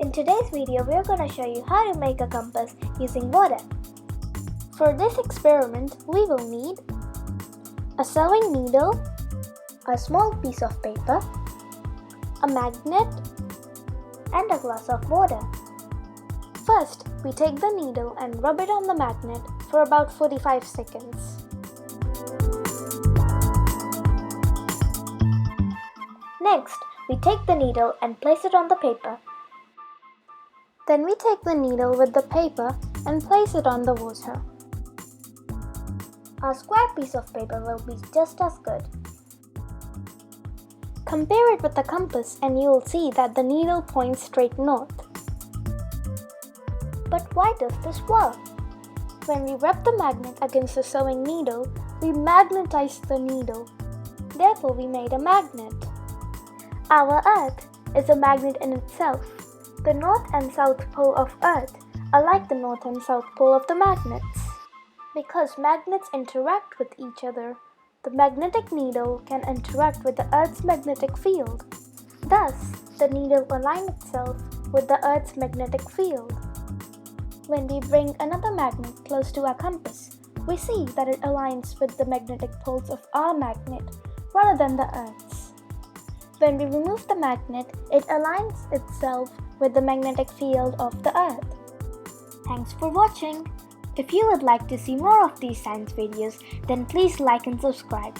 In today's video, we are going to show you how to make a compass using water. For this experiment, we will need a sewing needle, a small piece of paper, a magnet, and a glass of water. First, we take the needle and rub it on the magnet for about 45 seconds. Next, we take the needle and place it on the paper. Then we take the needle with the paper and place it on the water. Our square piece of paper will be just as good. Compare it with the compass and you will see that the needle points straight north. But why does this work? When we rub the magnet against the sewing needle, we magnetized the needle. Therefore, we made a magnet. Our Earth is a magnet in itself. The north and south pole of Earth are like the north and south pole of the magnets. Because magnets interact with each other, the magnetic needle can interact with the Earth's magnetic field. Thus, the needle aligns itself with the Earth's magnetic field. When we bring another magnet close to our compass, we see that it aligns with the magnetic poles of our magnet rather than the Earth's. When we remove the magnet, it aligns itself with the magnetic field of the Earth. Thanks for watching. If you would like to see more of these science videos, then please like and subscribe.